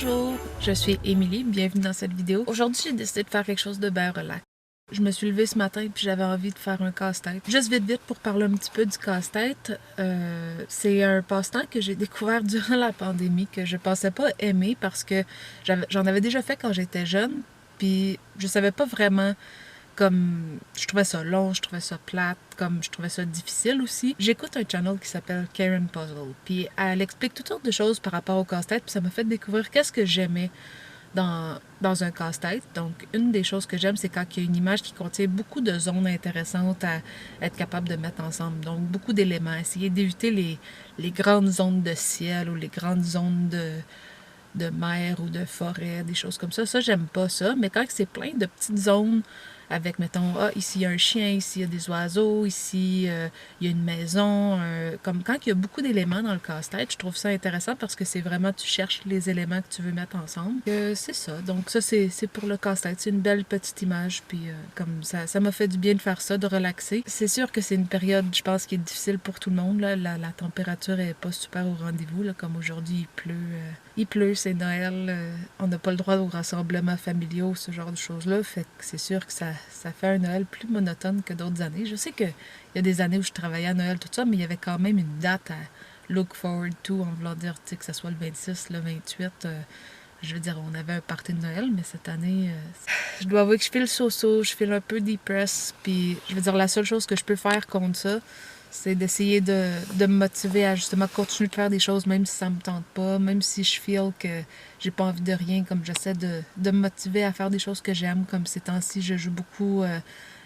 Bonjour, je suis Émilie, bienvenue dans cette vidéo. Aujourd'hui, j'ai décidé de faire quelque chose de bien relax. Je me suis levée ce matin puis j'avais envie de faire un casse-tête. Juste vite pour parler un petit peu du casse-tête. C'est un passe-temps que j'ai découvert durant la pandémie que je pensais pas aimer parce que j'en avais déjà fait quand j'étais jeune. Puis je savais pas vraiment comme je trouvais ça long, je trouvais ça plate, comme je trouvais ça difficile aussi. J'écoute un channel qui s'appelle Karen Puzzle, puis elle explique toutes sortes de choses par rapport au casse-tête, puis ça m'a fait découvrir qu'est-ce que j'aimais dans un casse-tête. Donc, une des choses que j'aime, c'est quand il y a une image qui contient beaucoup de zones intéressantes à être capable de mettre ensemble. Donc, beaucoup d'éléments. Essayer d'éviter les grandes zones de ciel ou les grandes zones de mer ou de forêt, des choses comme ça. Ça, j'aime pas ça. Mais quand c'est plein de petites zones avec, mettons, ici il y a un chien, ici il y a des oiseaux, ici il y a une maison. Comme quand il y a beaucoup d'éléments dans le casse-tête, je trouve ça intéressant parce que c'est vraiment, tu cherches les éléments que tu veux mettre ensemble. C'est ça. Donc ça, c'est pour le casse-tête. C'est une belle petite image, puis comme ça m'a fait du bien de faire ça, de relaxer. C'est sûr que c'est une période, je pense, qui est difficile pour tout le monde. Là. La température est pas super au rendez-vous, là, comme aujourd'hui, il pleut, c'est Noël, on n'a pas le droit aux rassemblements familiaux, ce genre de choses-là. Fait que c'est sûr que ça fait un Noël plus monotone que d'autres années. Je sais qu'il y a des années où je travaillais à Noël, tout ça, mais il y avait quand même une date à look forward to, en voulant dire que ce soit le 26, le 28. Je veux dire, on avait un party de Noël, mais cette année, je dois avouer que je file so-so, je file un peu depressed, puis je veux dire, la seule chose que je peux faire contre ça, c'est d'essayer de me motiver à justement continuer de faire des choses même si ça me tente pas, même si je feel que j'ai pas envie de rien, comme j'essaie de me motiver à faire des choses que j'aime, comme ces temps-ci, je joue beaucoup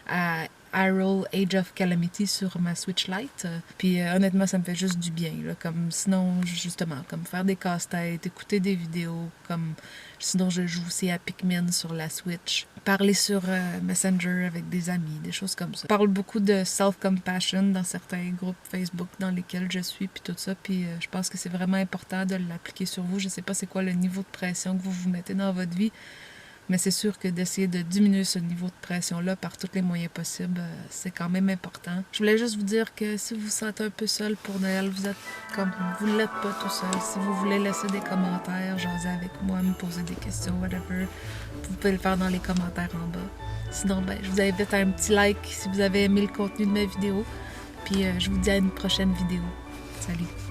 à Hyrule Age of Calamity sur ma Switch Lite. Puis honnêtement, ça me fait juste du bien. Là, comme sinon, justement, comme faire des casse-têtes, écouter des vidéos, comme sinon je joue aussi à Pikmin sur la Switch. Parler sur Messenger avec des amis, des choses comme ça. Je parle beaucoup de self-compassion dans certains groupes Facebook dans lesquels je suis, puis tout ça. Puis je pense que c'est vraiment important de l'appliquer sur vous. Je sais pas c'est quoi le niveau de pression que vous vous mettez dans votre vie, mais c'est sûr que d'essayer de diminuer ce niveau de pression-là par tous les moyens possibles, c'est quand même important. Je voulais juste vous dire que si vous vous sentez un peu seul pour Noël, vous l'êtes pas tout seul. Si vous voulez laisser des commentaires, jaser avec moi, me poser des questions, whatever, vous pouvez le faire dans les commentaires en bas. Sinon, je vous invite à un petit like si vous avez aimé le contenu de ma vidéo. Puis je vous dis à une prochaine vidéo. Salut!